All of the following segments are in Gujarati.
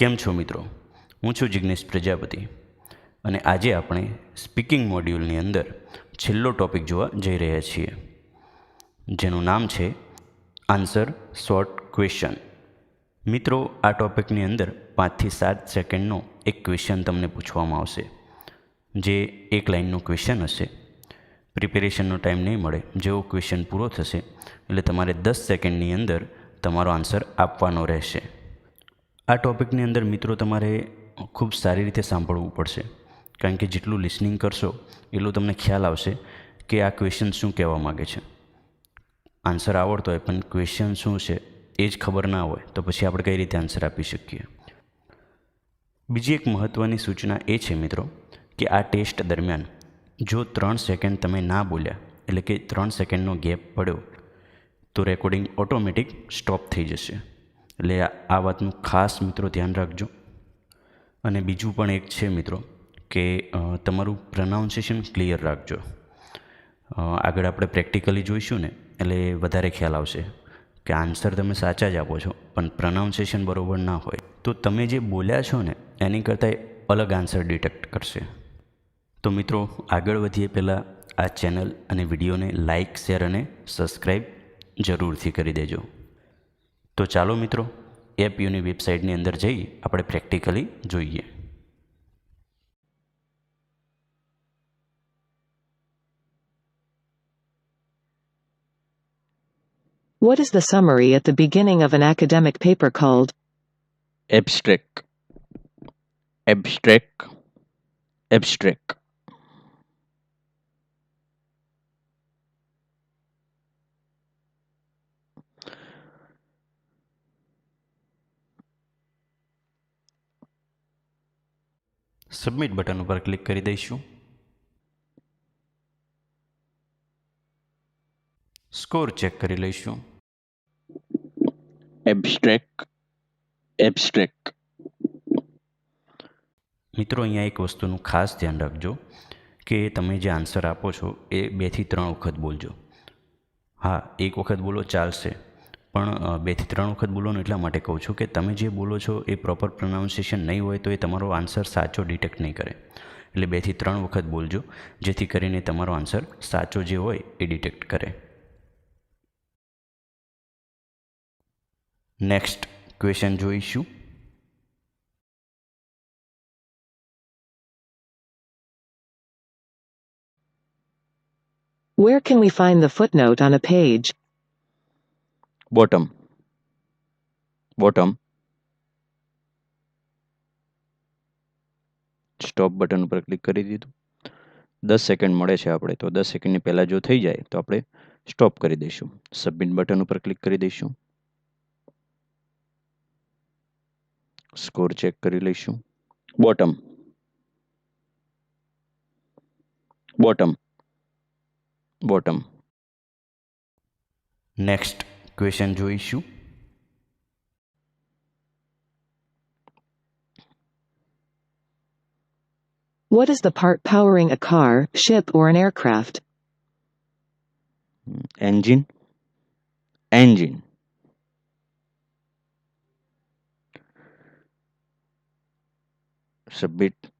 કેમ છો મિત્રો? હું છું જિગ્નેશ પ્રજાપતિ અને આજે આપણે સ્પીકિંગ મોડ્યુલની અંદર છેલ્લો ટૉપિક જોવા જઈ રહ્યા છીએ, જેનું નામ છે આન્સર શોર્ટ ક્વેશ્ચન. મિત્રો, આ ટૉપિકની અંદર 5 થી 7 સેકન્ડનો એક ક્વેશ્ચન તમને પૂછવામાં આવશે, જે એક લાઇનનો ક્વેશ્ચન હશે. પ્રિપેરેશનનો ટાઈમ નહીં મળે. જેવો ક્વેશ્ચન પૂરો થશે એટલે તમારે 10 સેકન્ડની અંદર તમારો આન્સર આપવાનો રહેશે. આ ટૉપિકની અંદર મિત્રો તમારે ખૂબ સારી રીતે સાંભળવું પડશે, કારણ કે જેટલું લિસનિંગ કરશો એટલું તમને ખ્યાલ આવશે કે આ ક્વેશ્ચન શું કહેવા માગે છે. આન્સર આવડતો હોય પણ ક્વેશ્ચન શું છે એ જ ખબર ના હોય તો પછી આપણે કઈ રીતે આન્સર આપી શકીએ. બીજી એક મહત્ત્વની સૂચના એ છે મિત્રો કે આ ટેસ્ટ દરમિયાન જો 3 સેકન્ડ તમે ના બોલ્યા, એટલે કે 3 સેકન્ડનો ગેપ પડ્યો, તો રેકોર્ડિંગ ઓટોમેટિક સ્ટોપ થઈ જશે. એટલે આ વાતનું ખાસ મિત્રો ધ્યાન રાખજો. અને બીજું પણ એક છે મિત્રો કે તમારું પ્રનાઉન્સિએશન ક્લિયર રાખજો. આગળ આપણે પ્રેક્ટિકલી જોઈશું ને એટલે વધારે ખ્યાલ આવશે કે આન્સર તમે સાચા જ આપો છો પણ પ્રનાઉન્સિએશન બરોબર ના હોય તો તમે જે બોલ્યા છો ને એની કરતાં અલગ આન્સર ડિટેક્ટ કરશે. તો મિત્રો, આગળ વધીએ પહેલાં આ ચેનલ અને વિડીયોને લાઇક, શેર અને સબસ્ક્રાઈબ જરૂરથી કરી દેજો. તો ચાલો મિત્રો, એપયુની વેબસાઇટની અંદર જઈ આપણે પ્રેક્ટિકલી જોઈએ. What is the summary at the beginning of an academic paper called abstract? Abstract. Abstract. Submit button ઉપર ક્લિક કરી દઈશું. સ્કોર ચેક કરી લઈશું. Abstract. Abstract. મિત્રો, અહીંયા એક વસ્તુનું ખાસ ધ્યાન રાખજો કે તમે જે આન્સર આપો છો એ 2 થી 3 વખત બોલજો. હા, એક વખત બોલો ચાલશે, પણ 2 થી 3 વખત બોલવાનું એટલા માટે કહું છું કે તમે જે બોલો છો એ પ્રોપર પ્રોનાઉન્સિએશન નહીં હોય તો એ તમારો આન્સર સાચો ડિટેક્ટ નહીં કરે. એટલે 2 થી 3 વખત બોલજો, જેથી કરીને તમારો આન્સર સાચો જે હોય એ ડિટેક્ટ કરે. નેક્સ્ટ ક્વેશ્ચન જોઈશું. Where can we find the footnote on a page? Bottom. Bottom. Stop button ઉપર ક્લિક કરી દીધું. 10 સેકન્ડ મળે છે આપણે, તો 10 સેકન્ડની પહેલાં જો થઈ જાય તો આપણે સ્ટોપ કરી દઈશું. સબમિટ બટન ઉપર ક્લિક કરી દઈશું. સ્કોર ચેક કરી લઈશું. Bottom. Bottom. Bottom. Next question જોઈશું. What is the part powering a car, ship, or an aircraft? Engine. Engine. Submit.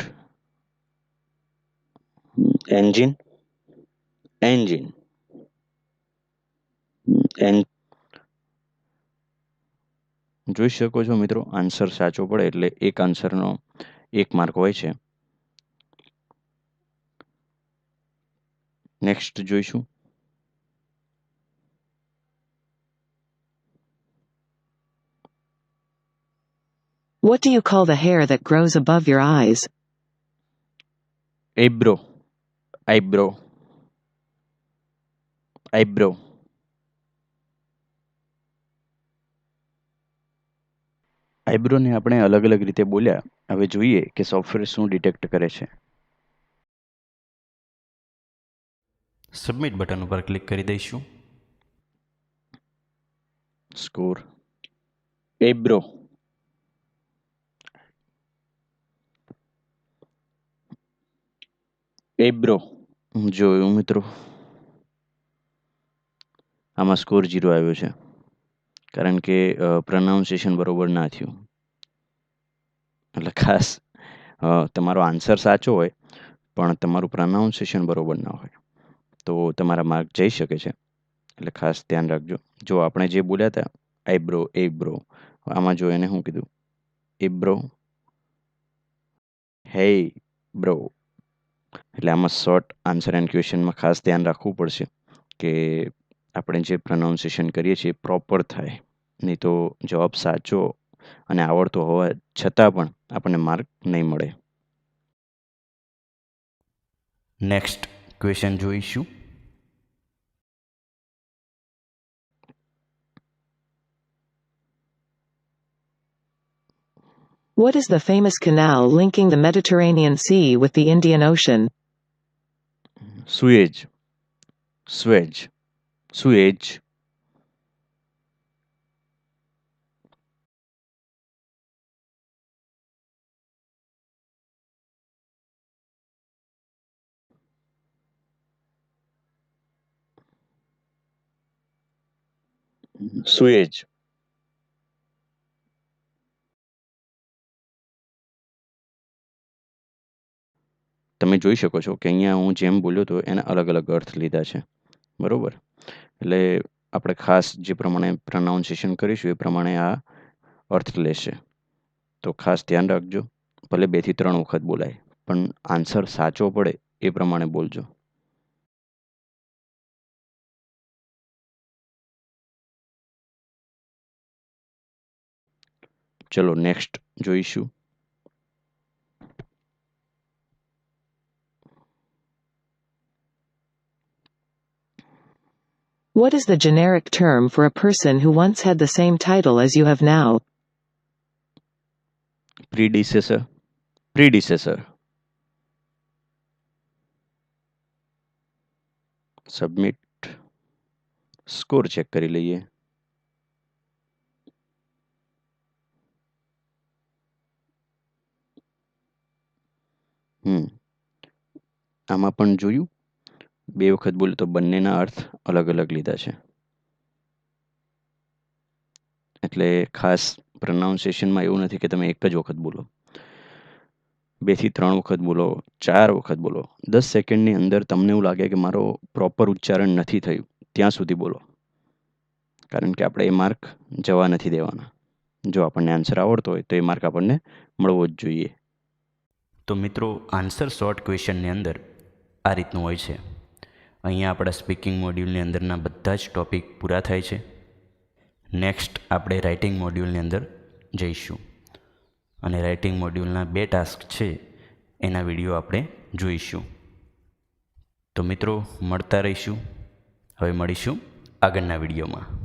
Engine. Engine. જોઈ શકો છો મિત્રો, આન્સર સાચો પડે એટલે એક આન્સરનો 1 માર્ક હોય છે. નેક્સ્ટ જોઈશું. What do you call the hair that grows above your eyes? Eyebrow. Eyebrow. Eyebrow. આઈબ્રોને આપણે અલગ અલગ રીતે બોલ્યા. હવે જોઈએ કે સોફ્ટવેર શું ડિટેક્ટ કરે છે. સબમિટ બટન ઉપર ક્લિક કરી દઈશું. સ્કોર. એબ્રો. એબ્રો. જોયું મિત્રો, આમાં સ્કોર 0 આવ્યો છે, કારણ કે પ્રોનાઉન્સિએશન બરોબર ના થયું. એટલે ખાસ તમારો આન્સર સાચો હોય પણ તમારું પ્રોનાઉન્સિએશન બરોબર ના હોય તો તમારા માર્ક જઈ શકે છે. એટલે ખાસ ધ્યાન રાખજો. જો આપણે જે બોલ્યા હતા આઈબ્રો એબ્રો, આમાં જો એને શું કીધું એબ્રો હે બ્રો. એટલે આમાં શોર્ટ આન્સર એન્ડ ક્વેશ્ચનમાં ખાસ ધ્યાન રાખવું પડશે કે આપણે જે પ્રોનાઉન્સિએશન કરીએ છીએ પ્રોપર થાય, નહીં તો જવાબ સાચો અને આવડતો હોવા છતાં પણ આપણને માર્ક નહીં મળે. નેક્સ્ટ ક્વેશ્ચન જોઈશું. What is the famous canal linking the Mediterranean Sea with the Indian Ocean? Sewage, sewage, sewage. Sewage. તમે જોઈ શકો છો કે અહીંયા હું જેમ બોલ્યો હતો એના અલગ અલગ અર્થ લીધા છે, બરોબર. એટલે આપણે ખાસ જે પ્રમાણે પ્રોનાઉન્સિએશન કરીશું એ પ્રમાણે આ અર્થ લેશે. તો ખાસ ધ્યાન રાખજો. ભલે 2 થી 3 વખત બોલાય પણ આન્સર સાચો પડે એ પ્રમાણે બોલજો. ચલો નેક્સ્ટ જોઈશું. What is the generic term for a person who once had the same title as you have now? predecessor, predecessor. Submit. Score check કરી લઈએ. આમાં પણ જોયું 2 વખત બોલ્યું તો બંનેના અર્થ અલગ અલગ લીધા છે. એટલે ખાસ પ્રોનાઉન્સિએશનમાં એવું નથી કે તમે એક જ વખત બોલો, 2 થી 3 વખત બોલો, 4 વખત બોલો. 10 સેકન્ડની અંદર તમને એવું લાગે કે મારો પ્રોપર ઉચ્ચારણ નથી થયું ત્યાં સુધી બોલો, કારણ કે આપણે એ માર્ક જવા નથી દેવાના. જો આપણને આન્સર આવડતો હોય તો એ માર્ક આપણને મળવો જ જોઈએ. તો મિત્રો, આન્સર શોર્ટ ક્વેશ્ચનની અંદર આ રીતનું હોય છે. અહીંયા આપણા સ્પીકિંગ મોડ્યુલની અંદરના બધા જ ટૉપિક પૂરા થાય છે. નેક્સ્ટ આપણે રાઇટિંગ મોડ્યુલની અંદર જઈશું અને રાઇટિંગ મોડ્યુલના 2 ટાસ્ક છે એના વિડીયો આપણે જોઈશું. તો મિત્રો, મળતા રહીશું. હવે મળીશું આગળના વિડીયોમાં.